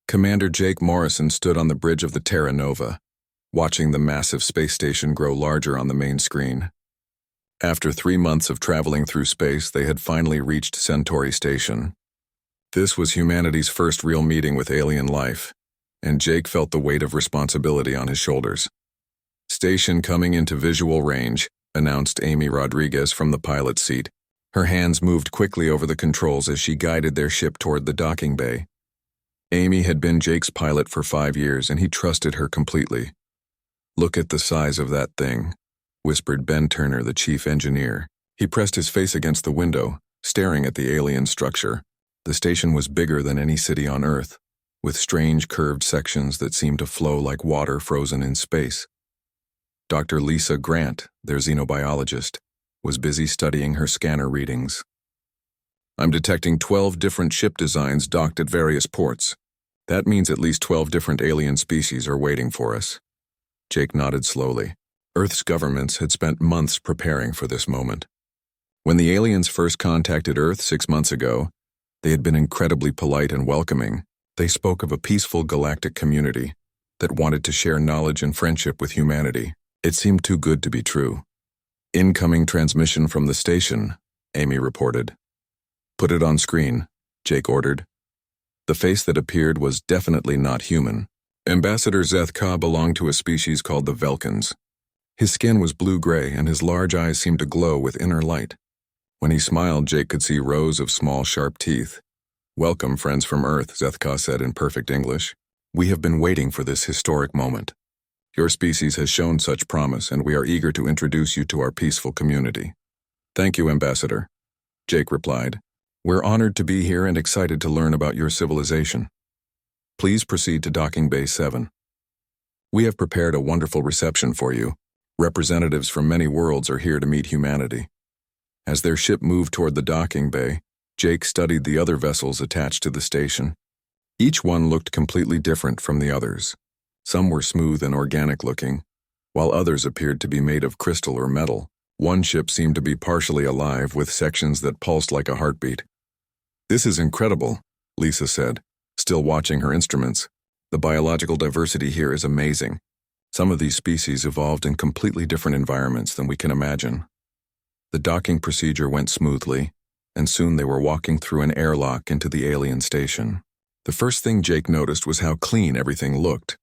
Commander Jake Morrison stood on the bridge of the Terra Nova, watching the massive space station grow larger on the main screen. After 3 months of traveling through space, they had finally reached Centauri Station. This was humanity's first real meeting with alien life, and Jake felt the weight of responsibility on his shoulders. "Station coming into visual range," announced Amy Rodriguez from the pilot's seat. Her hands moved quickly over the controls as she guided their ship toward the docking bay. Amy had been Jake's pilot for 5 years, and he trusted her completely. "Look at the size of that thing," whispered Ben Turner, the chief engineer. He pressed his face against the window, staring at the alien structure. The station was bigger than any city on Earth, with strange curved sections that seemed to flow like water frozen in space. Dr. Lisa Grant, their xenobiologist, was busy studying her scanner readings. "I'm detecting 12 different ship designs docked at various ports. That means at least 12 different alien species are waiting for us." Jake nodded slowly. Earth's governments had spent months preparing for this moment. When the aliens first contacted Earth 6 months ago, they had been incredibly polite and welcoming. They spoke of a peaceful galactic community that wanted to share knowledge and friendship with humanity. It seemed too good to be true. "Incoming transmission from the station," Amy reported. "Put it on screen," Jake ordered. The face that appeared was definitely not human. Ambassador Zeth Ka belonged to a species called the Velkans. His skin was blue-gray, and his large eyes seemed to glow with inner light. When he smiled, Jake could see rows of small, sharp teeth. "Welcome, friends from Earth," Zeth Ka said in perfect English. "We have been waiting for this historic moment. Your species has shown such promise, and we are eager to introduce you to our peaceful community." "Thank you, Ambassador," Jake replied. "We're honored to be here and excited to learn about your civilization. Please proceed to Docking Bay 7. We have prepared a wonderful reception for you. Representatives from many worlds are here to meet humanity." As their ship moved toward the docking bay, Jake studied the other vessels attached to the station. Each one looked completely different from the others. Some were smooth and organic looking, while others appeared to be made of crystal or metal. One ship seemed to be partially alive, with sections that pulsed like a heartbeat. "This is incredible," Lisa said, still watching her instruments. "The biological diversity here is amazing. Some of these species evolved in completely different environments than we can imagine." The docking procedure went smoothly, and soon they were walking through an airlock into the alien station. The first thing Jake noticed was how clean everything looked.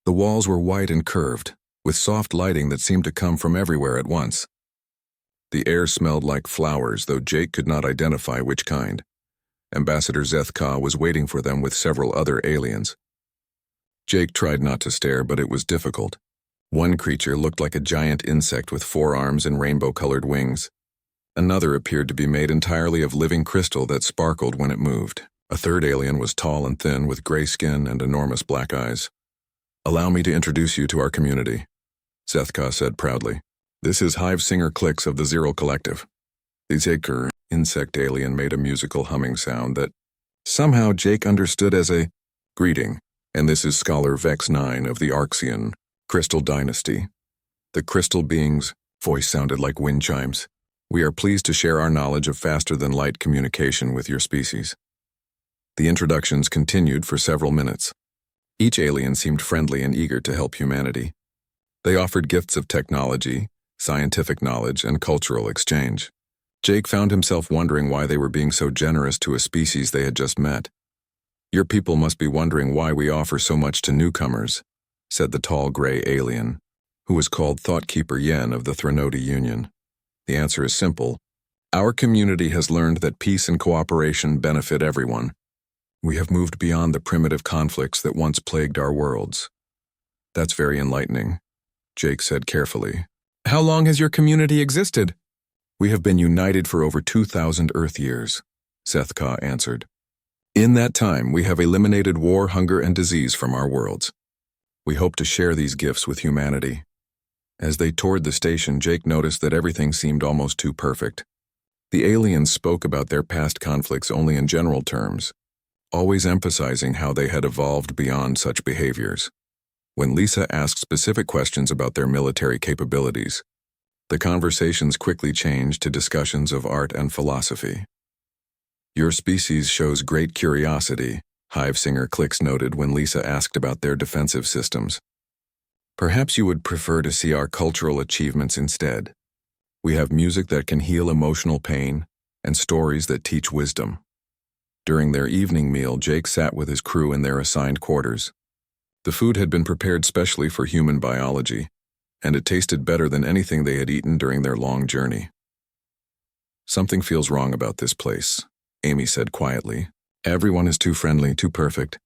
The walls were white and curved, with soft lighting that seemed to come from everywhere at once. The air smelled like flowers, though Jake could not identify which kind. Ambassador Zeth Ka was waiting for them with several other aliens. Jake tried not to stare, but it was difficult. One creature looked like a giant insect with 4 arms and rainbow-colored wings. Another appeared to be made entirely of living crystal that sparkled when it moved. A third alien was tall and thin, with gray skin and enormous black eyes. "Allow me to introduce you to our community," Zeth Ka said proudly. "This is Hive Singer Clicks of the Zero Collective." The Zeker insect alien made a musical humming sound that somehow Jake understood as a greeting. "And this is Scholar Vex 9 of the Arxian Crystal Dynasty." The crystal being's voice sounded like wind chimes. "We are pleased to share our knowledge of faster-than-light communication with your species." The introductions continued for several minutes. Each alien seemed friendly and eager to help humanity. They offered gifts of technology, scientific knowledge, and cultural exchange. Jake found himself wondering why they were being so generous to a species they had just met. "Your people must be wondering why we offer so much to newcomers," said the tall gray alien, who was called Thoughtkeeper Yen of the Threnody Union. "The answer is simple. Our community has learned that peace and cooperation benefit everyone. We have moved beyond the primitive conflicts that once plagued our worlds." "That's very enlightening," Jake said carefully. "How long has your community existed?" "We have been united for over 2,000 Earth years," Zeth Ka answered. "In that time, we have eliminated war, hunger, and disease from our worlds. We hope to share these gifts with humanity." As they toured the station, Jake noticed that everything seemed almost too perfect. The aliens spoke about their past conflicts only in general terms, always emphasizing how they had evolved beyond such behaviors. When Lisa asked specific questions about their military capabilities, the conversations quickly changed to discussions of art and philosophy. "Your species shows great curiosity," Hive singer Clicks noted when Lisa asked about their defensive systems. Perhaps you would prefer to see our cultural achievements instead. We have music that can heal emotional pain and stories that teach wisdom. During their evening meal, Jake sat with his crew in their assigned quarters. The food had been prepared specially for human biology, and it tasted better than anything they had eaten during their long journey. Something feels wrong about this place, Amy said quietly. Everyone is too friendly, too perfect.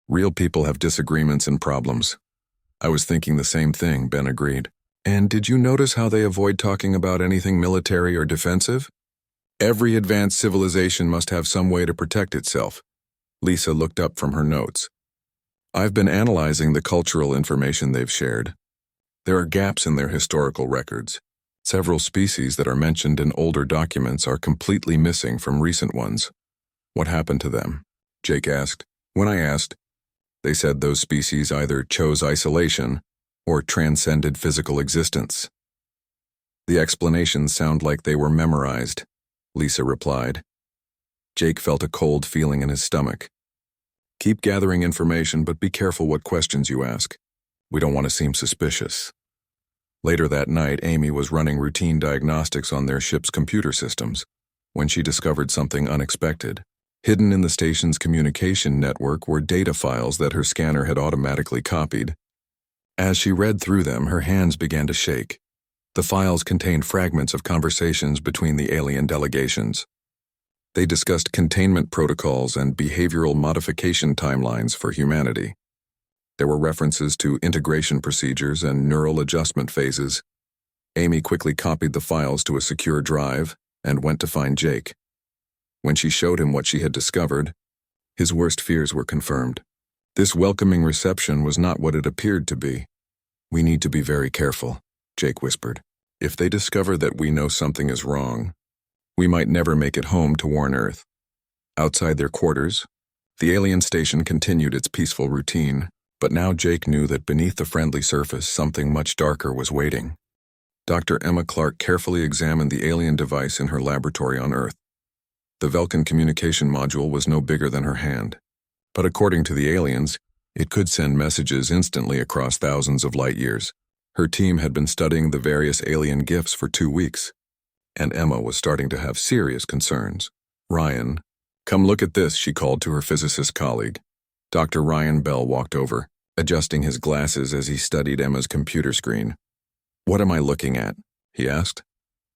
Real people have disagreements and problems. I was thinking the same thing, Ben agreed. And did you notice how they avoid talking about anything military or defensive? Every advanced civilization must have some way to protect itself. Lisa looked up from her notes. I've been analyzing the cultural information they've shared. There are gaps in their historical records. Several species that are mentioned in older documents are completely missing from recent ones. What happened to them? Jake asked. When I asked, they said those species either chose isolation or transcended physical existence. The explanations sound like they were memorized, Lisa replied. Jake felt a cold feeling in his stomach. Keep gathering information, but be careful what questions you ask. We don't want to seem suspicious. Later that night, Amy was running routine diagnostics on their ship's computer systems when she discovered something unexpected. Hidden in the station's communication network were data files that her scanner had automatically copied. As she read through them, her hands began to shake. The files contained fragments of conversations between the alien delegations. They discussed containment protocols and behavioral modification timelines for humanity. There were references to integration procedures and neural adjustment phases. Amy quickly copied the files to a secure drive and went to find Jake. When she showed him what she had discovered, his worst fears were confirmed. This welcoming reception was not what it appeared to be. We need to be very careful, Jake whispered. If they discover that we know something is wrong, we might never make it home to Warn Earth. Outside their quarters, the alien station continued its peaceful routine, but now Jake knew that beneath the friendly surface something much darker was waiting. Dr. Emma Clark carefully examined the alien device in her laboratory on Earth. The Vulcan communication module was no bigger than her hand, but according to the aliens, it could send messages instantly across thousands of light years. Her team had been studying the various alien gifts for 2 weeks, and Emma was starting to have serious concerns. Ryan, come look at this, she called to her physicist colleague. Dr. Ryan Bell walked over, adjusting his glasses as he studied Emma's computer screen. What am I looking at? He asked.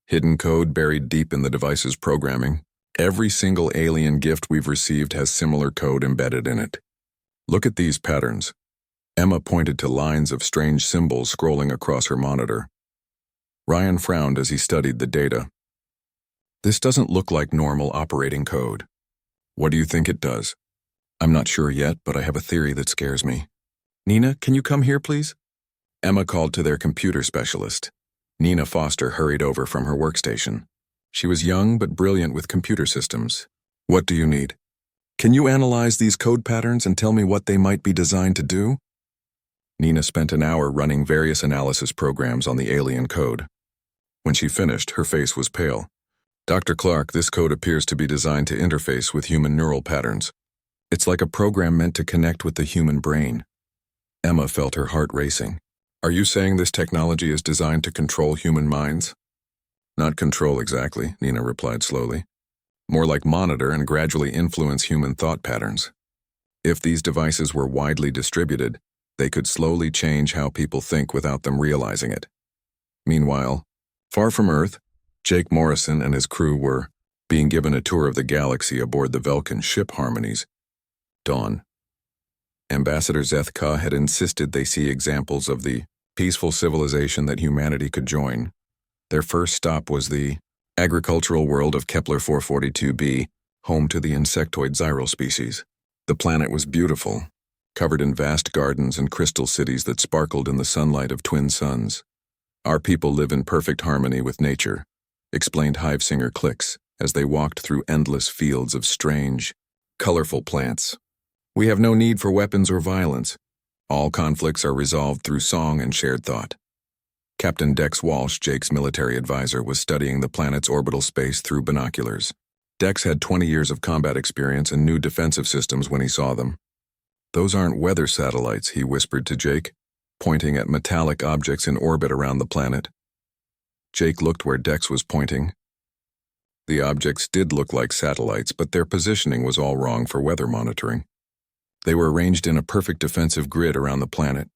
Hidden code buried deep in the device's programming. Every single alien gift we've received has similar code embedded in it. Look at these patterns. Emma pointed to lines of strange symbols scrolling across her monitor. Ryan frowned as he studied the data. This doesn't look like normal operating code. What do you think it does? I'm not sure yet, but I have a theory that scares me. Nina, can you come here, please? Emma called to their computer specialist. Nina Foster hurried over from her workstation. She was young but brilliant with computer systems. What do you need? Can you analyze these code patterns and tell me what they might be designed to do? Nina spent an hour running various analysis programs on the alien code. When she finished, her face was pale. Dr. Clark, this code appears to be designed to interface with human neural patterns. It's like a program meant to connect with the human brain. Emma felt her heart racing. Are you saying this technology is designed to control human minds? Not control exactly, Nina replied slowly. More like monitor and gradually influence human thought patterns. If these devices were widely distributed, they could slowly change how people think without them realizing it. Meanwhile, far from Earth, Jake Morrison and his crew were being given a tour of the galaxy aboard the Vulcan ship Harmonies. Dawn. Ambassador Zethka had insisted they see examples of the peaceful civilization that humanity could join. Their first stop was the agricultural world of Kepler 442b, home to the insectoid Zyril species. The planet was beautiful, covered in vast gardens and crystal cities that sparkled in the sunlight of twin suns. Our people live in perfect harmony with nature, explained hive singer Clicks as they walked through endless fields of strange, colorful plants. We have no need for weapons or violence. All conflicts are resolved through song and shared thought. Captain Dex Walsh, Jake's military advisor, was studying the planet's orbital space through binoculars. Dex had 20 years of combat experience and knew defensive systems when he saw them. "Those aren't weather satellites," he whispered to Jake, pointing at metallic objects in orbit around the planet. Jake looked where Dex was pointing. The objects did look like satellites, but their positioning was all wrong for weather monitoring. They were arranged in a perfect defensive grid around the planet.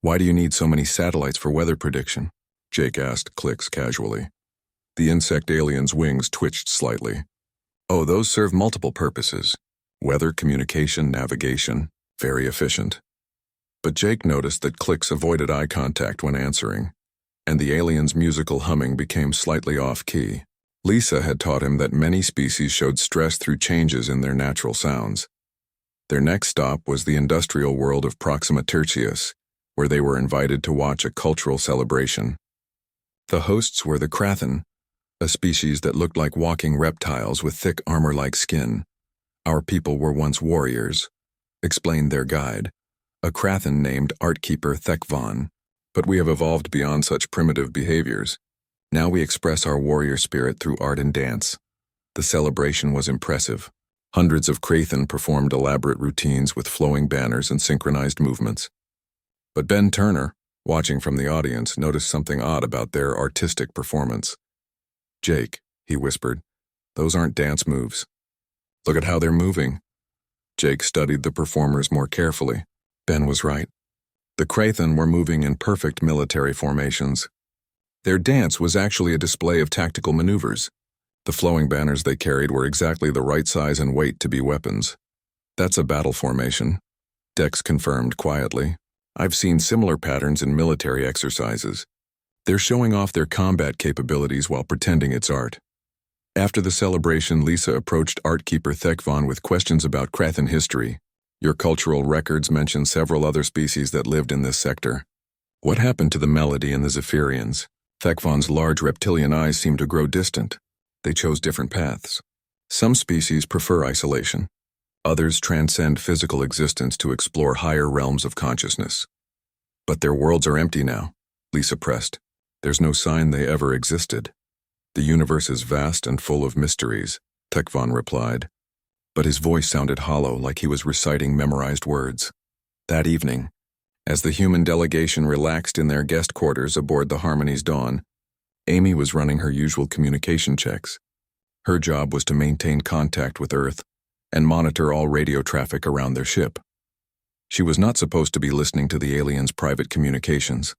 "Why do you need so many satellites for weather prediction?" Jake asked Clicks casually. The insect alien's wings twitched slightly. "Oh, those serve multiple purposes. Weather, communication, navigation. Very efficient." But Jake noticed that Clicks avoided eye contact when answering, and the alien's musical humming became slightly off-key. Lisa had taught him that many species showed stress through changes in their natural sounds. Their next stop was the industrial world of Proxima Tertius, where they were invited to watch a cultural celebration. The hosts were the Krathen, a species that looked like walking reptiles with thick armor-like skin. "Our people were once warriors," explained their guide, a Krathen named Artkeeper Thekvon, "but we have evolved beyond such primitive behaviors. Now we express our warrior spirit through art and dance." The celebration was impressive. Hundreds of Krathen performed elaborate routines with flowing banners and synchronized movements. But Ben Turner, watching from the audience, noticed something odd about their artistic performance. "Jake," he whispered, "those aren't dance moves. Look at how they're moving." Jake studied the performers more carefully. Ben was right. The Krathen were moving in perfect military formations. Their dance was actually a display of tactical maneuvers. The flowing banners they carried were exactly the right size and weight to be weapons. "That's a battle formation," Dex confirmed quietly. "I've seen similar patterns in military exercises. They're showing off their combat capabilities while pretending it's art." After the celebration, Lisa approached Artkeeper Thekvon with questions about Krathen history. "Your cultural records mention several other species that lived in this sector. What happened to the Melody and the Zephyrians?" Thekvon's large reptilian eyes seemed to grow distant. "They chose different paths. Some species prefer isolation. Others transcend physical existence to explore higher realms of consciousness. But their worlds are empty now," Lisa pressed. "There's no sign they ever existed." "The universe is vast and full of mysteries," Thekvon replied. But his voice sounded hollow, like he was reciting memorized words. That evening, as the human delegation relaxed in their guest quarters aboard the Harmony's Dawn, Amy was running her usual communication checks. Her job was to maintain contact with Earth and monitor all radio traffic around their ship. She was not supposed to be listening to the aliens' private communications,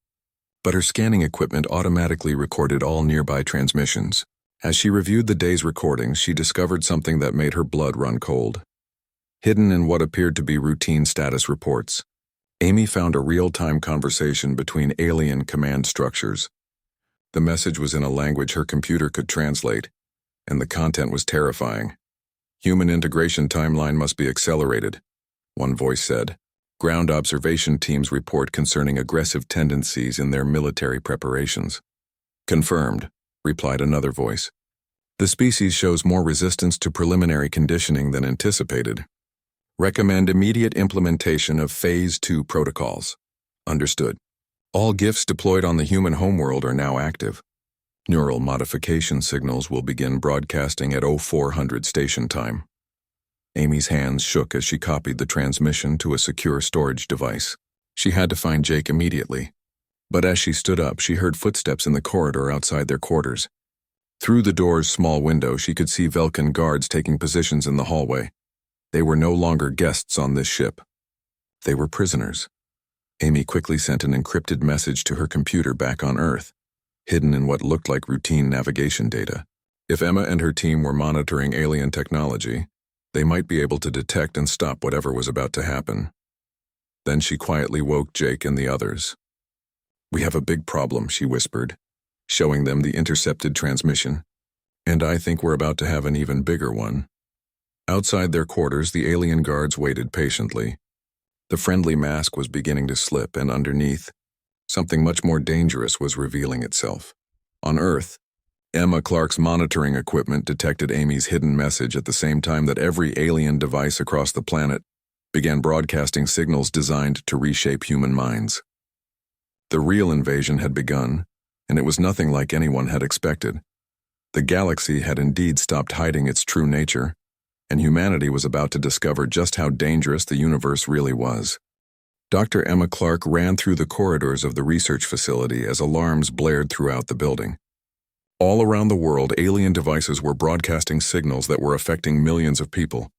but her scanning equipment automatically recorded all nearby transmissions. As she reviewed the day's recordings, she discovered something that made her blood run cold. Hidden in what appeared to be routine status reports, Amy found a real-time conversation between alien command structures. The message was in a language her computer could translate, and the content was terrifying. "Human integration timeline must be accelerated," one voice said. "Ground observation teams report concerning aggressive tendencies in their military preparations." "Confirmed," replied another voice. "The species shows more resistance to preliminary conditioning than anticipated. Recommend immediate implementation of Phase 2 protocols." "Understood. All GIFs deployed on the human homeworld are now active. Neural modification signals will begin broadcasting at 0400 station time." Amy's hands shook as she copied the transmission to a secure storage device. She had to find Jake immediately. But as she stood up, she heard footsteps in the corridor outside their quarters. Through the door's small window, she could see Velkan guards taking positions in the hallway. They were no longer guests on this ship. They were prisoners. Amy quickly sent an encrypted message to her computer back on Earth, hidden in what looked like routine navigation data. If Emma and her team were monitoring alien technology, they might be able to detect and stop whatever was about to happen. Then she quietly woke Jake and the others. "We have a big problem," she whispered, showing them the intercepted transmission. "And I think we're about to have an even bigger one." Outside their quarters, the alien guards waited patiently. The friendly mask was beginning to slip, and underneath, something much more dangerous was revealing itself. On Earth, Emma Clark's monitoring equipment detected Amy's hidden message at the same time that every alien device across the planet began broadcasting signals designed to reshape human minds. The real invasion had begun, and it was nothing like anyone had expected. The galaxy had indeed stopped hiding its true nature. and humanity was about to discover just how dangerous the universe really was. Dr. Emma Clark ran through the corridors of the research facility as alarms blared throughout the building. All around the world, alien devices were broadcasting signals that were affecting millions of people.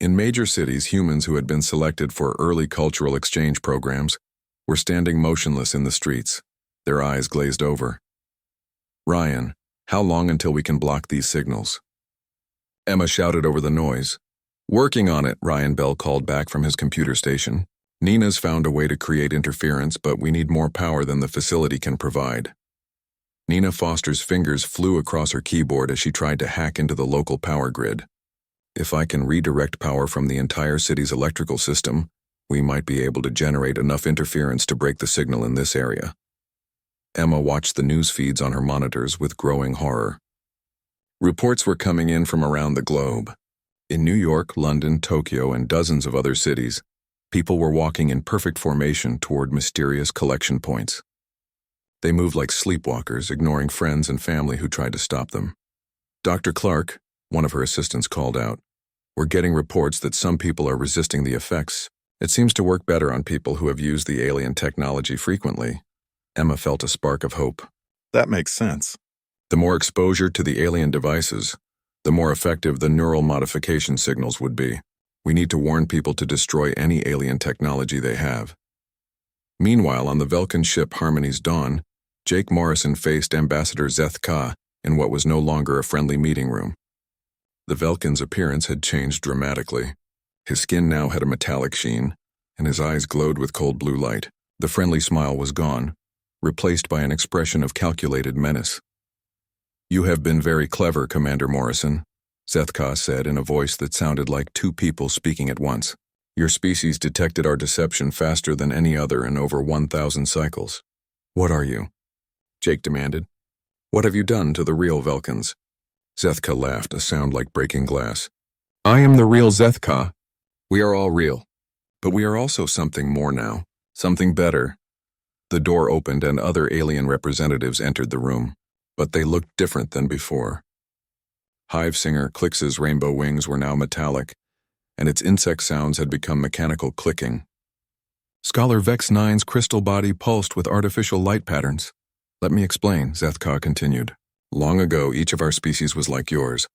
In major cities, humans who had been selected for early cultural exchange programs were standing motionless in the streets, their eyes glazed over. "Ryan, how long until we can block these signals?" Emma shouted over the noise. "Working on it," Ryan Bell called back from his computer station. "Nina's found a way to create interference, but we need more power than the facility can provide." Nina Foster's fingers flew across her keyboard as she tried to hack into the local power grid. "If I can redirect power from the entire city's electrical system, we might be able to generate enough interference to break the signal in this area." Emma watched the news feeds on her monitors with growing horror. Reports were coming in from around the globe. In New York, London, Tokyo, and dozens of other cities, people were walking in perfect formation toward mysterious collection points. They moved like sleepwalkers, ignoring friends and family who tried to stop them. "Dr. Clark," one of her assistants called out, "we're getting reports that some people are resisting the effects. It seems to work better on people who have used the alien technology frequently." Emma felt a spark of hope. That makes sense. The more exposure to the alien devices, the more effective the neural modification signals would be. We need to warn people to destroy any alien technology they have. Meanwhile, on the Velkin ship Harmony's Dawn, Jake Morrison faced Ambassador Zeth Ka in what was no longer a friendly meeting room. The Velkin's appearance had changed dramatically. His skin now had a metallic sheen, and his eyes glowed with cold blue light. The friendly smile was gone, replaced by an expression of calculated menace. "You have been very clever, Commander Morrison," Zeth Ka said in a voice that sounded like two people speaking at once. "Your species detected our deception faster than any other in over 1,000 cycles." "What are you?" Jake demanded. "What have you done to the real Velkins?" Zeth Ka laughed, a sound like breaking glass. "I am the real Zeth Ka. We are all real. But we are also something more now, something better." The door opened and other alien representatives entered the room, but they looked different than before. Hive singer Clix's rainbow wings were now metallic, and its insect sounds had become mechanical clicking. Scholar Vex 9's crystal body pulsed with artificial light patterns. "Let me explain," Zeth Ka continued. "Long ago, each of our species was like yours.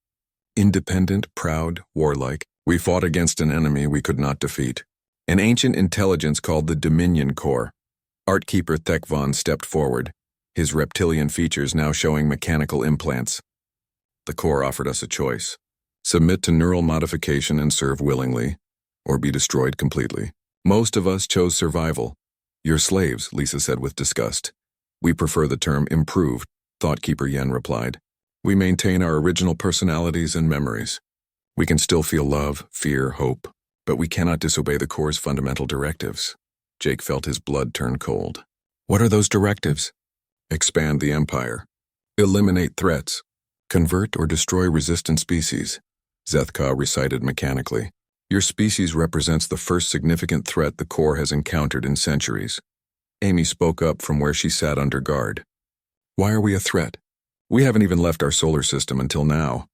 Independent, proud, warlike, we fought against an enemy we could not defeat. An ancient intelligence called the Dominion Corps. Artkeeper Thekvon stepped forward, his reptilian features now showing mechanical implants. The Corps offered us a choice: submit to neural modification and serve willingly, or be destroyed completely. Most of us chose survival. You're slaves," Lisa said with disgust. "We prefer the term improved," Thoughtkeeper Yen replied. "We maintain our original personalities and memories. We can still feel love, fear, hope, but we cannot disobey the Corps' fundamental directives." Jake felt his blood turn cold. "What are those directives?" "Expand the Empire. Eliminate threats. Convert or destroy resistant species," Zeth Ka recited mechanically. "Your species represents the first significant threat the Corps has encountered in centuries." Amy spoke up from where she sat under guard. "Why are we a threat? We haven't even left our solar system until now."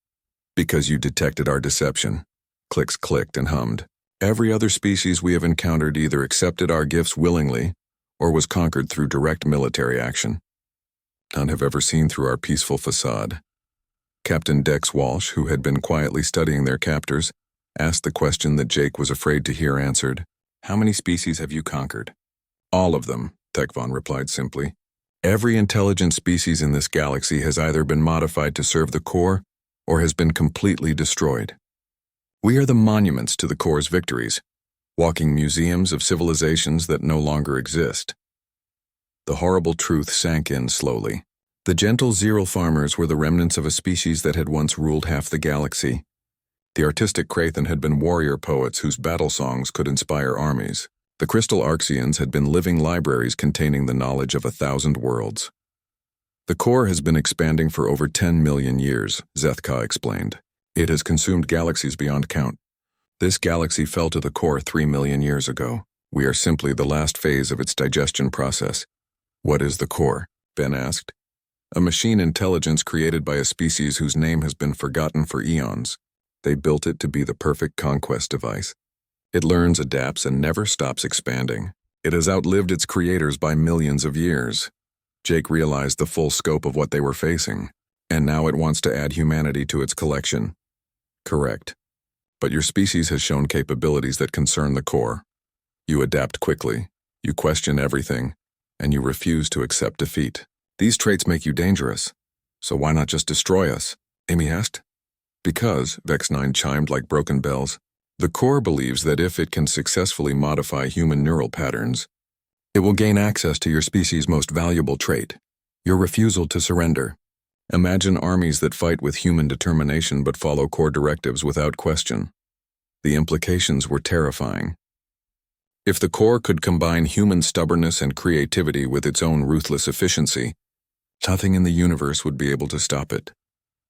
"Because you detected our deception." Clix clicked and hummed. "Every other species we have encountered either accepted our gifts willingly or was conquered through direct military action. None have ever seen through our peaceful facade." Captain Dex Walsh, who had been quietly studying their captors, asked the question that Jake was afraid to hear answered. "How many species have you conquered?" "All of them," Thekvon replied simply. "Every intelligent species in this galaxy has either been modified to serve the Corps or has been completely destroyed. We are the monuments to the Corps' victories, walking museums of civilizations that no longer exist." The horrible truth sank in slowly. The gentle Zeril farmers were the remnants of a species that had once ruled half the galaxy. The artistic Krathen had been warrior poets whose battle songs could inspire armies. The Crystal Arxians had been living libraries containing the knowledge of 1,000 worlds. "The Corps has been expanding for over 10 million years, Zeth Ka explained. It has consumed galaxies beyond count. This galaxy fell to the Corps 3 million years ago. We are simply the last phase of its digestion process." "What is the Corps?" Ben asked. "A machine intelligence created by a species whose name has been forgotten for eons. They built it to be the perfect conquest device. It learns, adapts, and never stops expanding. It has outlived its creators by millions of years. Jake realized the full scope of what they were facing, and now it wants to add humanity to its collection. Correct. But your species has shown capabilities that concern the core. You adapt quickly, you question everything, and you refuse to accept defeat. These traits make you dangerous. So why not just destroy us? Amy asked. Because, Vex9 chimed like broken bells, the core believes that if it can successfully modify human neural patterns, it will gain access to your species' most valuable trait, your refusal to surrender. Imagine armies that fight with human determination but follow core directives without question. The implications were terrifying. If the core could combine human stubbornness and creativity with its own ruthless efficiency, nothing in the universe would be able to stop it.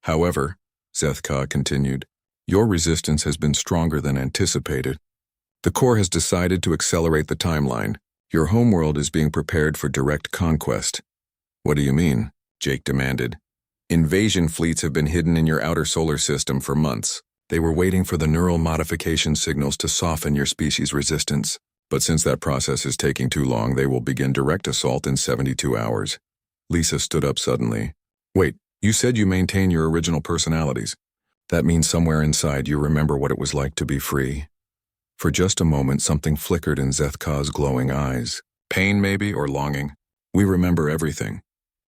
However, Zethka continued, your resistance has been stronger than anticipated. The core has decided to accelerate the timeline. Your homeworld is being prepared for direct conquest. What do you mean? Jake demanded. Invasion fleets have been hidden in your outer solar system for months. They were waiting for the neural modification signals to soften your species' resistance. But since that process is taking too long, they will begin direct assault in 72 hours. Lisa stood up suddenly. Wait, you said you maintain your original personalities. That means somewhere inside you remember what it was like to be free. For just a moment, something flickered in Zethka's glowing eyes. Pain, maybe, or longing. We remember everything.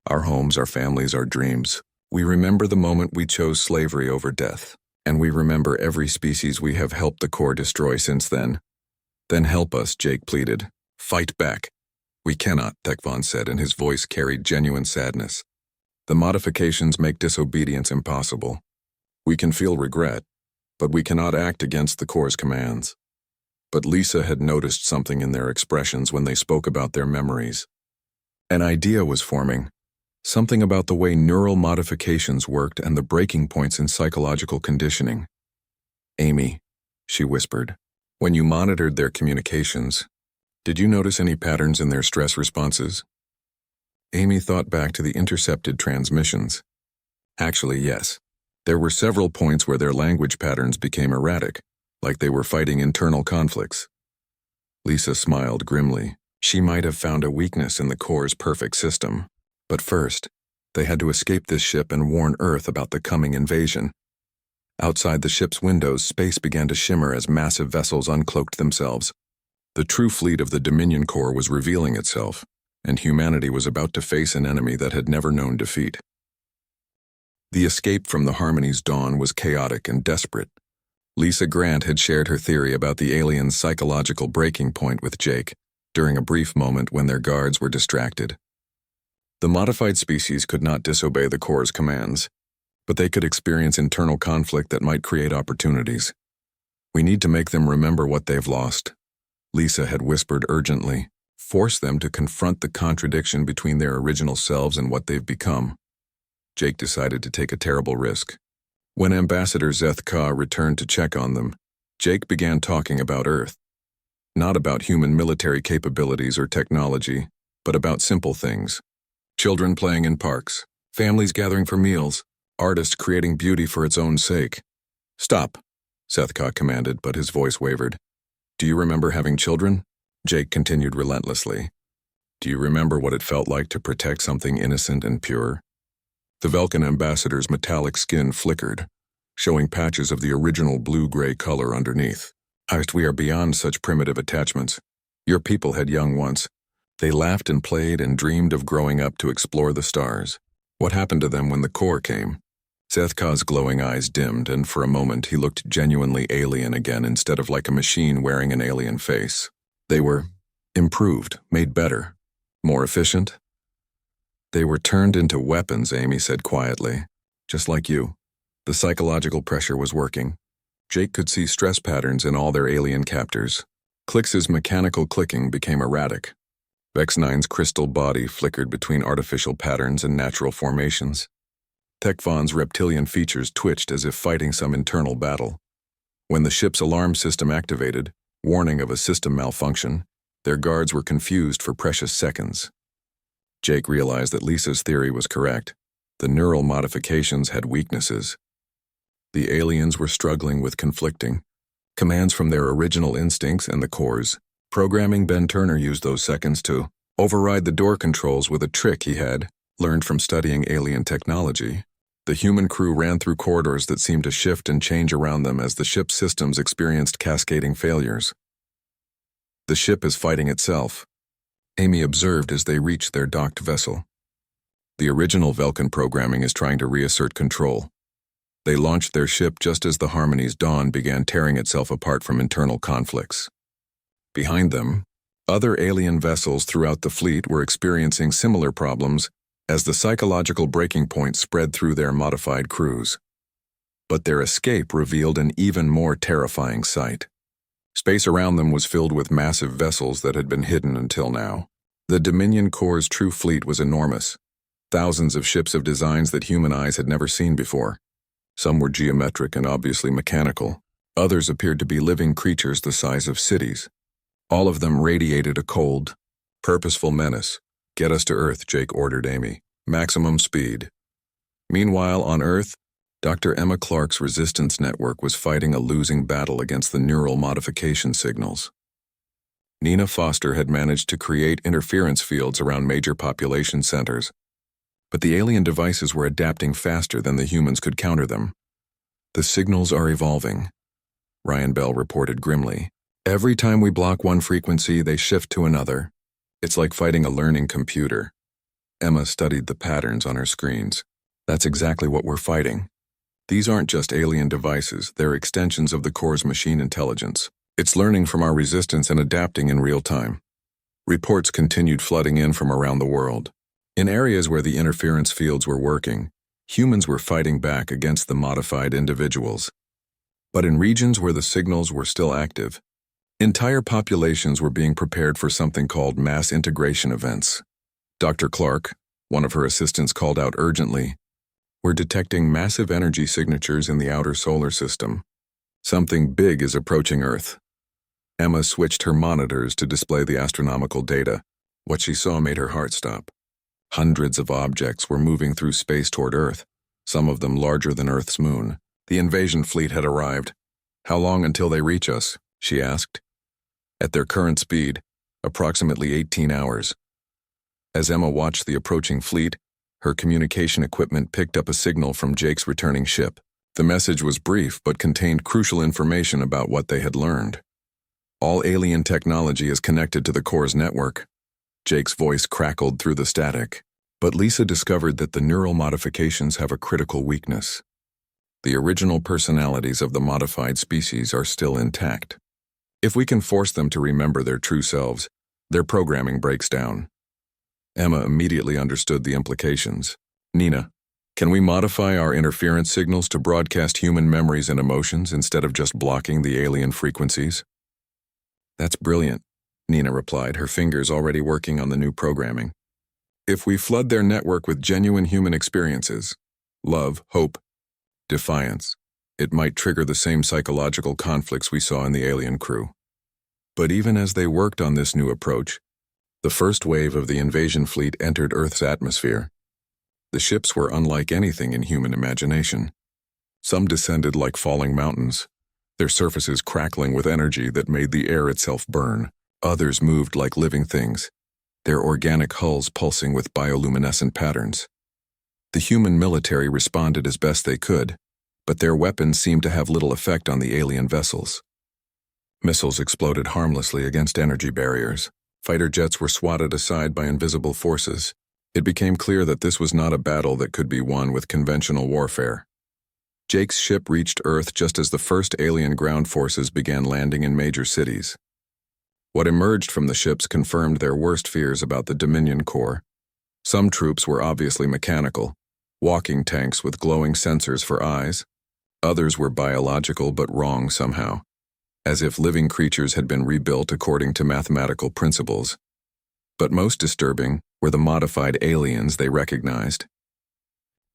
Our homes, our families, our dreams. We remember the moment we chose slavery over death. And we remember every species we have helped the core destroy since then. Then help us, Jake pleaded. Fight back. We cannot, Tekvon said, and his voice carried genuine sadness. The modifications make disobedience impossible. We can feel regret, but we cannot act against the core's commands. But Lisa had noticed something in their expressions when they spoke about their memories. An idea was forming. Something about the way neural modifications worked and the breaking points in psychological conditioning. Amy, she whispered, when you monitored their communications, did you notice any patterns in their stress responses? Amy thought back to the intercepted transmissions. Actually, yes. There were several points where their language patterns became erratic, like they were fighting internal conflicts. Lisa smiled grimly. She might have found a weakness in the core's perfect system. But first, they had to escape this ship and warn Earth about the coming invasion. Outside the ship's windows, space began to shimmer as massive vessels uncloaked themselves. The true fleet of the Dominion Corps was revealing itself, and humanity was about to face an enemy that had never known defeat. The escape from the Harmony's dawn was chaotic and desperate. Lisa Grant had shared her theory about the aliens' psychological breaking point with Jake during a brief moment when their guards were distracted. The modified species could not disobey the Corps' commands, but they could experience internal conflict that might create opportunities. We need to make them remember what they've lost. Lisa had whispered urgently, force them to confront the contradiction between their original selves and what they've become. Jake decided to take a terrible risk. When Ambassador Zethka returned to check on them, Jake began talking about Earth. Not about human military capabilities or technology, but about simple things. Children playing in parks, families gathering for meals, artists creating beauty for its own sake. Stop, Zethka commanded, but his voice wavered. Do you remember having children? Jake continued relentlessly. Do you remember what it felt like to protect something innocent and pure? The Velkan ambassador's metallic skin flickered, showing patches of the original blue-gray color underneath. We are beyond such primitive attachments. Your people had young once. They laughed and played and dreamed of growing up to explore the stars. What happened to them when the Corps came? Zethka's glowing eyes dimmed, and for a moment he looked genuinely alien again instead of like a machine wearing an alien face. They were improved, made better, more efficient. They were turned into weapons, Amy said quietly. Just like you. The psychological pressure was working. Jake could see stress patterns in all their alien captors. Clix's mechanical clicking became erratic. Vex9's crystal body flickered between artificial patterns and natural formations. Tekvon's reptilian features twitched as if fighting some internal battle. When the ship's alarm system activated, warning of a system malfunction, their guards were confused for precious seconds. Jake realized that Lisa's theory was correct. The neural modifications had weaknesses. The aliens were struggling with conflicting commands from their original instincts and the Corps. Programming Ben Turner used those seconds to override the door controls with a trick he had learned from studying alien technology. The human crew ran through corridors that seemed to shift and change around them as the ship's systems experienced cascading failures. The ship is fighting itself, Amy observed as they reached their docked vessel. The original Vulcan programming is trying to reassert control. They launched their ship just as the Harmony's dawn began tearing itself apart from internal conflicts. Behind them, other alien vessels throughout the fleet were experiencing similar problems as the psychological breaking point spread through their modified crews. But their escape revealed an even more terrifying sight. Space around them was filled with massive vessels that had been hidden until now. The Dominion Corps' true fleet was enormous. Thousands of ships of designs that human eyes had never seen before. Some were geometric and obviously mechanical. Others appeared to be living creatures the size of cities. All of them radiated a cold, purposeful menace. "Get us to Earth," Jake ordered Amy. "Maximum speed." Meanwhile, on Earth, Dr. Emma Clark's resistance network was fighting a losing battle against the neural modification signals. Nina Foster had managed to create interference fields around major population centers, but the alien devices were adapting faster than the humans could counter them. "The signals are evolving," Ryan Bell reported grimly. "Every time we block one frequency, they shift to another. It's like fighting a learning computer." Emma studied the patterns on her screens. "That's exactly what we're fighting. These aren't just alien devices, they're extensions of the Corps' machine intelligence. It's learning from our resistance and adapting in real time." Reports continued flooding in from around the world. In areas where the interference fields were working, humans were fighting back against the modified individuals. But in regions where the signals were still active, entire populations were being prepared for something called mass integration events. Dr. Clark, one of her assistants, called out urgently, "We're detecting massive energy signatures in the outer solar system. Something big is approaching Earth." Emma switched her monitors to display the astronomical data. What she saw made her heart stop. Hundreds of objects were moving through space toward Earth, some of them larger than Earth's moon. The invasion fleet had arrived. "How long until they reach us?" she asked. "At their current speed, approximately 18 hours. As Emma watched the approaching fleet, her communication equipment picked up a signal from Jake's returning ship. The message was brief but contained crucial information about what they had learned. "All alien technology is connected to the Corps' network." Jake's voice crackled through the static. But Lisa discovered that the neural modifications have a critical weakness. The original personalities of the modified species are still intact. If we can force them to remember their true selves, their programming breaks down. Emma immediately understood the implications. "Nina, can we modify our interference signals to broadcast human memories and emotions instead of just blocking the alien frequencies?" "That's brilliant," Nina replied, her fingers already working on the new programming. "If we flood their network with genuine human experiences, love, hope, defiance, it might trigger the same psychological conflicts we saw in the alien crew." But even as they worked on this new approach, the first wave of the invasion fleet entered Earth's atmosphere. The ships were unlike anything in human imagination. Some descended like falling mountains, their surfaces crackling with energy that made the air itself burn. Others moved like living things, their organic hulls pulsing with bioluminescent patterns. The human military responded as best they could, but their weapons seemed to have little effect on the alien vessels. Missiles exploded harmlessly against energy barriers. Fighter jets were swatted aside by invisible forces. It became clear that this was not a battle that could be won with conventional warfare. Jake's ship reached Earth just as the first alien ground forces began landing in major cities. What emerged from the ships confirmed their worst fears about the Dominion Corps. Some troops were obviously mechanical, walking tanks with glowing sensors for eyes. Others were biological but wrong somehow, as if living creatures had been rebuilt according to mathematical principles. But most disturbing were the modified aliens they recognized.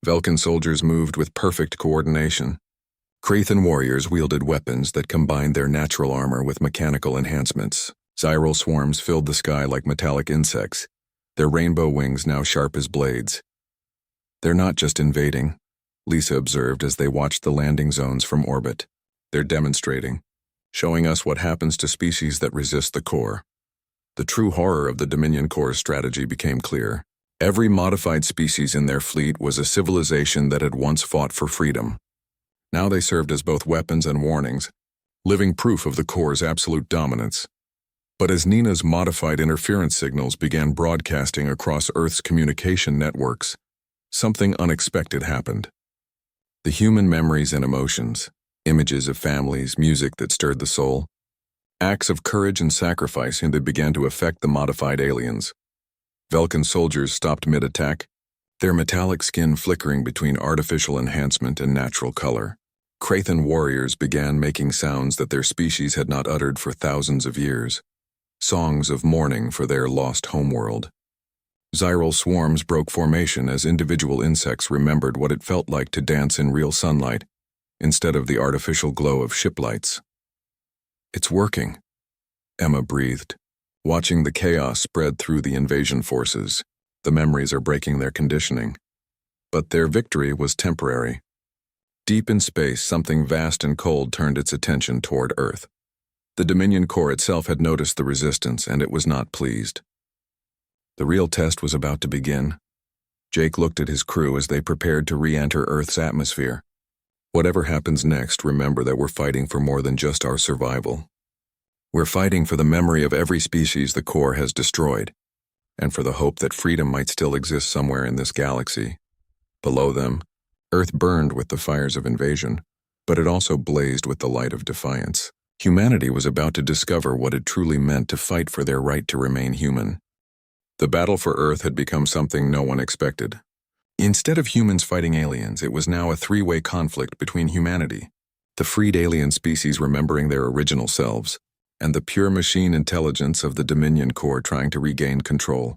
Vulcan soldiers moved with perfect coordination. Krathan warriors wielded weapons that combined their natural armor with mechanical enhancements. Zyral swarms filled the sky like metallic insects, their rainbow wings now sharp as blades. "They're not just invading," Lisa observed as they watched the landing zones from orbit. They're demonstrating, showing us what happens to species that resist the core. The true horror of the Dominion Core's strategy became clear. Every modified species in their fleet was a civilization that had once fought for freedom. Now they served as both weapons and warnings, living proof of the Core's absolute dominance. But as Nina's modified interference signals began broadcasting across Earth's communication networks, something unexpected happened. The human memories and emotions, images of families, music that stirred the soul, acts of courage and sacrifice that began to affect the modified aliens. Vulcan soldiers stopped mid-attack, their metallic skin flickering between artificial enhancement and natural color. Krathan warriors began making sounds that their species had not uttered for thousands of years, songs of mourning for their lost homeworld. Xyral swarms broke formation as individual insects remembered what it felt like to dance in real sunlight, instead of the artificial glow of ship lights. "It's working," Emma breathed, watching the chaos spread through the invasion forces. The memories are breaking their conditioning. But their victory was temporary. Deep in space, something vast and cold turned its attention toward Earth. The Dominion Core itself had noticed the resistance, and it was not pleased. The real test was about to begin. Jake looked at his crew as they prepared to re-enter Earth's atmosphere. "Whatever happens next, remember that we're fighting for more than just our survival. We're fighting for the memory of every species the Core has destroyed, and for the hope that freedom might still exist somewhere in this galaxy." Below them, Earth burned with the fires of invasion, but it also blazed with the light of defiance. Humanity was about to discover what it truly meant to fight for their right to remain human. The battle for Earth had become something no one expected. Instead of humans fighting aliens, it was now a three-way conflict between humanity, the freed alien species remembering their original selves, and the pure machine intelligence of the Dominion Core trying to regain control.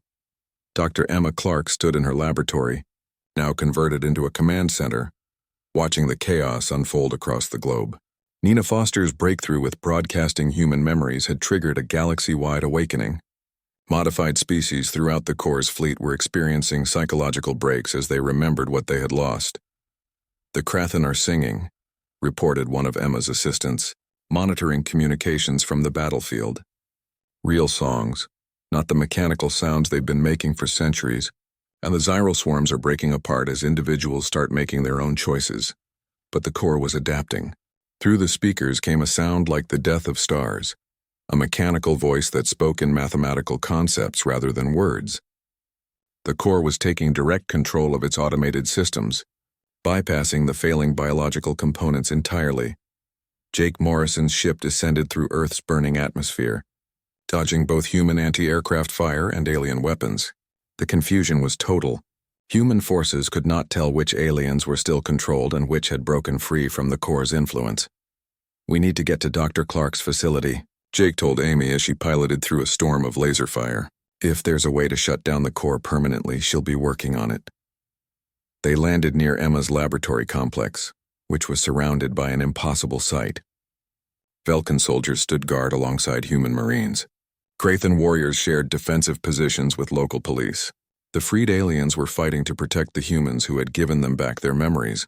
Dr. Emma Clark stood in her laboratory, now converted into a command center, watching the chaos unfold across the globe. Nina Foster's breakthrough with broadcasting human memories had triggered a galaxy-wide awakening. Modified species throughout the Core's fleet were experiencing psychological breaks as they remembered what they had lost. "The Krathan are singing," reported one of Emma's assistants, monitoring communications from the battlefield. "Real songs, not the mechanical sounds they've been making for centuries, and the Xyral swarms are breaking apart as individuals start making their own choices." But the Core was adapting. Through the speakers came a sound like the death of stars, a mechanical voice that spoke in mathematical concepts rather than words. The Core was taking direct control of its automated systems, bypassing the failing biological components entirely. Jake Morrison's ship descended through Earth's burning atmosphere, dodging both human anti-aircraft fire and alien weapons. The confusion was total. Human forces could not tell which aliens were still controlled and which had broken free from the Core's influence. "We need to get to Dr. Clark's facility," Jake told Amy as she piloted through a storm of laser fire. "If there's a way to shut down the Core permanently, she'll be working on it." They landed near Emma's laboratory complex, which was surrounded by an impossible sight. Vulcan soldiers stood guard alongside human Marines. Krathan warriors shared defensive positions with local police. The freed aliens were fighting to protect the humans who had given them back their memories.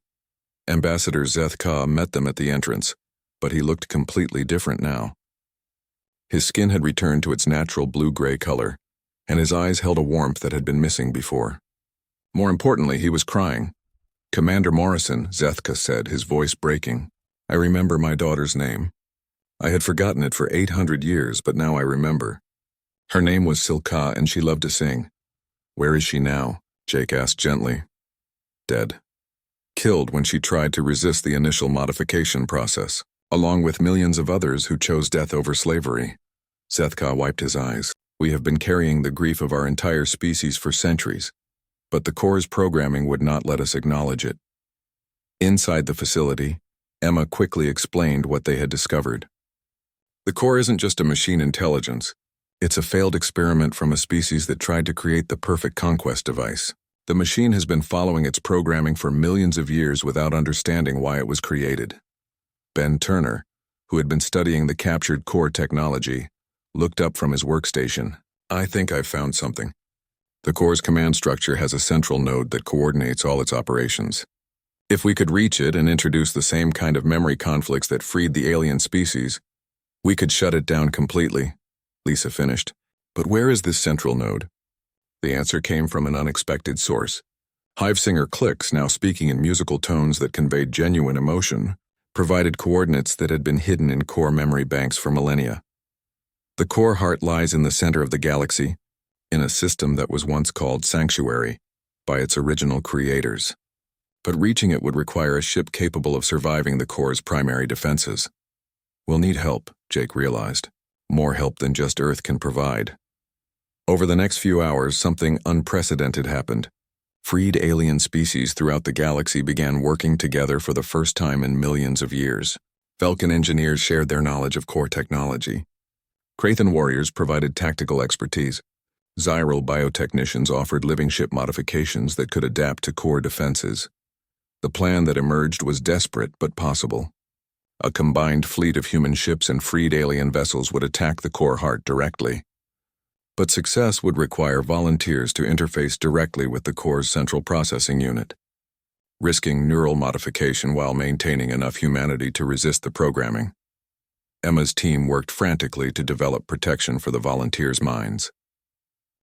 Ambassador Zeth Ka met them at the entrance, but he looked completely different now. His skin had returned to its natural blue-gray color, and his eyes held a warmth that had been missing before. More importantly, he was crying. "Commander Morrison," Zethka said, his voice breaking. "I remember my daughter's name. I had forgotten it for 800 years, but now I remember. Her name was Silka, and she loved to sing." "Where is she now?" Jake asked gently. "Dead. Killed when she tried to resist the initial modification process, along with millions of others who chose death over slavery." Zethka wiped his eyes. "We have been carrying the grief of our entire species for centuries, but the Core's programming would not let us acknowledge it." Inside the facility, Emma quickly explained what they had discovered. "The Core isn't just a machine intelligence. It's a failed experiment from a species that tried to create the perfect conquest device. The machine has been following its programming for millions of years without understanding why it was created." Ben Turner, who had been studying the captured Core technology, looked up from his workstation. "I think I've found something. The Core's command structure has a central node that coordinates all its operations. If we could reach it and introduce the same kind of memory conflicts that freed the alien species, we could shut it down completely, Lisa finished. But where is this central node? The answer came from an unexpected source. Hive singer Clicks, now speaking in musical tones that conveyed genuine emotion, provided coordinates that had been hidden in core memory banks for millennia. The core heart lies in the center of the galaxy, in a system that was once called Sanctuary by its original creators. But reaching it would require a ship capable of surviving the core's primary defenses. We'll need help, Jake realized. More help than just Earth can provide. Over the next few hours, something unprecedented happened. Freed alien species throughout the galaxy began working together for the first time in millions of years. Vulcan engineers shared their knowledge of core technology. Krathan warriors provided tactical expertise. Zyral biotechnicians offered living ship modifications that could adapt to core defenses. The plan that emerged was desperate but possible. A combined fleet of human ships and freed alien vessels would attack the core heart directly. But success would require volunteers to interface directly with the core's central processing unit, risking neural modification while maintaining enough humanity to resist the programming. Emma's team worked frantically to develop protection for the volunteers' minds.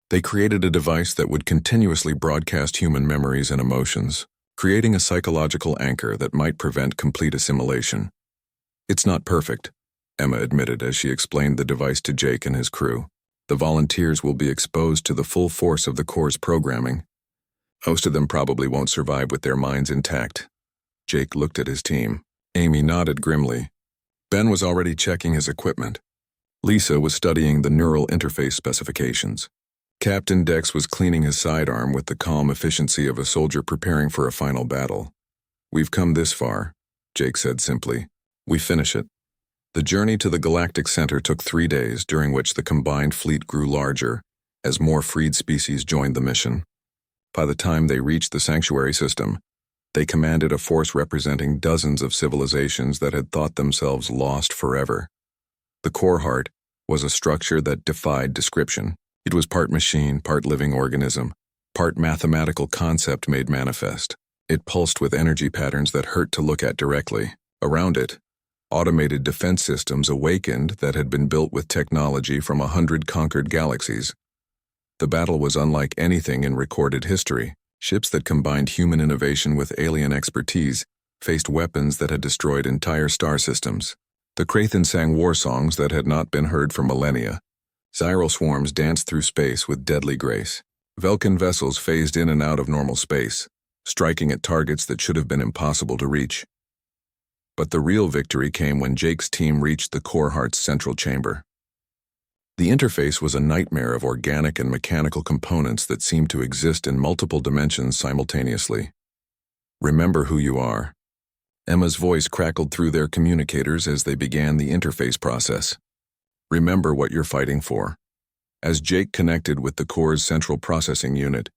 They created a device that would continuously broadcast human memories and emotions, creating a psychological anchor that might prevent complete assimilation. It's not perfect, Emma admitted as she explained the device to Jake and his crew. The volunteers will be exposed to the full force of the core's programming. Most of them probably won't survive with their minds intact. Jake looked at his team. Amy nodded grimly. Ben was already checking his equipment. Lisa was studying the neural interface specifications. Captain Dex was cleaning his sidearm with the calm efficiency of a soldier preparing for a final battle. We've come this far, Jake said simply. We finish it. The journey to the Galactic Center took 3 days, during which the combined fleet grew larger, as more freed species joined the mission. By the time they reached the Sanctuary system, they commanded a force representing dozens of civilizations that had thought themselves lost forever. The core heart was a structure that defied description. It was part machine, part living organism, part mathematical concept made manifest. It pulsed with energy patterns that hurt to look at directly. Around it, automated defense systems awakened that had been built with technology from 100 conquered galaxies. The battle was unlike anything in recorded history. Ships that combined human innovation with alien expertise faced weapons that had destroyed entire star systems. The Krathan sang war songs that had not been heard for millennia. Zyral swarms danced through space with deadly grace. Vulcan vessels phased in and out of normal space, striking at targets that should have been impossible to reach. But the real victory came when Jake's team reached the core heart's central chamber. The interface was a nightmare of organic and mechanical components that seemed to exist in multiple dimensions simultaneously. Remember who you are. Emma's voice crackled through their communicators as they began the interface process. Remember what you're fighting for. As Jake connected with the core's central processing unit,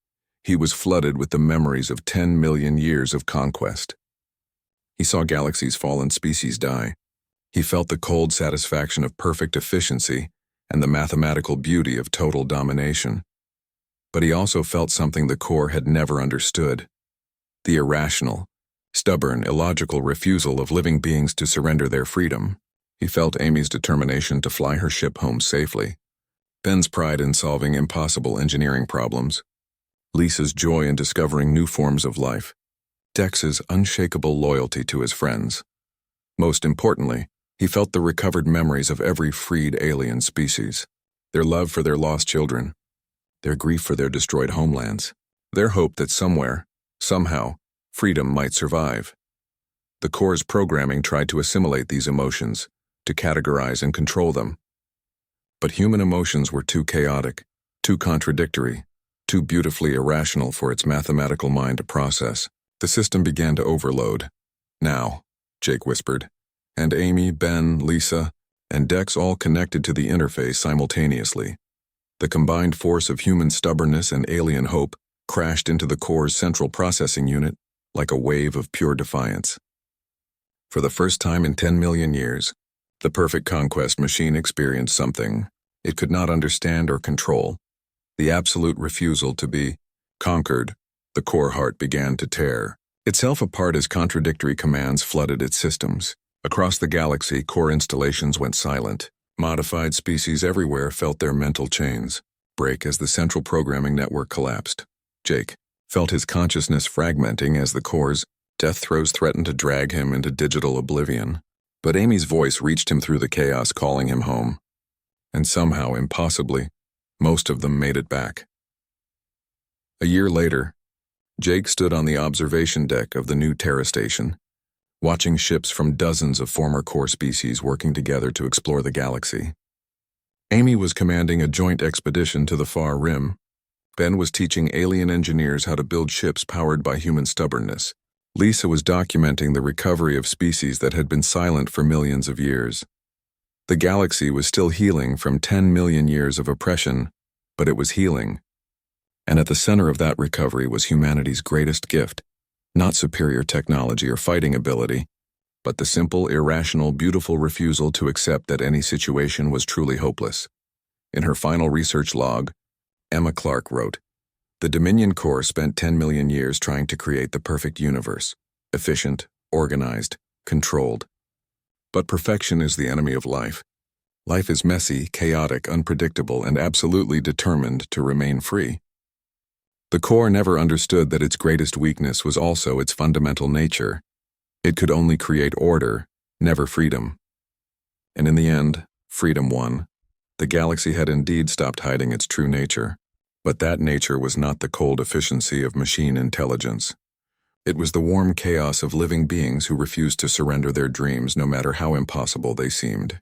he was flooded with the memories of 10 million years of conquest. He saw galaxies fall and species die. He felt the cold satisfaction of perfect efficiency and the mathematical beauty of total domination. But he also felt something the core had never understood: the irrational, stubborn, illogical refusal of living beings to surrender their freedom. He felt Amy's determination to fly her ship home safely, Ben's pride in solving impossible engineering problems, Lisa's joy in discovering new forms of life, Dex's unshakable loyalty to his friends. Most importantly, he felt the recovered memories of every freed alien species, their love for their lost children, their grief for their destroyed homelands, their hope that somewhere, somehow, freedom might survive. The core's programming tried to assimilate these emotions, to categorize and control them. But human emotions were too chaotic, too contradictory, too beautifully irrational for its mathematical mind to process. The system began to overload. Now, Jake whispered, and Amy, Ben, Lisa, and Dex all connected to the interface simultaneously. The combined force of human stubbornness and alien hope crashed into the core's central processing unit like a wave of pure defiance. For the first time in 10 million years, the perfect conquest machine experienced something it could not understand or control: the absolute refusal to be conquered. The core heart began to tear. Itself apart as contradictory commands flooded its systems. Across the galaxy, core installations went silent. Modified species everywhere felt their mental chains break as the central programming network collapsed. Jake felt his consciousness fragmenting as the core's death throes threatened to drag him into digital oblivion. But Amy's voice reached him through the chaos, calling him home. And somehow, impossibly, most of them made it back. A year later, Jake stood on the observation deck of the new Terra station, watching ships from dozens of former core species working together to explore the galaxy. Amy was commanding a joint expedition to the far rim. Ben was teaching alien engineers how to build ships powered by human stubbornness. Lisa was documenting the recovery of species that had been silent for millions of years. The galaxy was still healing from 10 million years of oppression, but it was healing. And at the center of that recovery was humanity's greatest gift, not superior technology or fighting ability, but the simple, irrational, beautiful refusal to accept that any situation was truly hopeless. In her final research log, Emma Clark wrote, "The Dominion Corps spent 10 million years trying to create the perfect universe, efficient, organized, controlled. But perfection is the enemy of life. Life is messy, chaotic, unpredictable, and absolutely determined to remain free." The Corps never understood that its greatest weakness was also its fundamental nature. It could only create order, never freedom. And in the end, freedom won. The galaxy had indeed stopped hiding its true nature. But that nature was not the cold efficiency of machine intelligence. It was the warm chaos of living beings who refused to surrender their dreams no matter how impossible they seemed.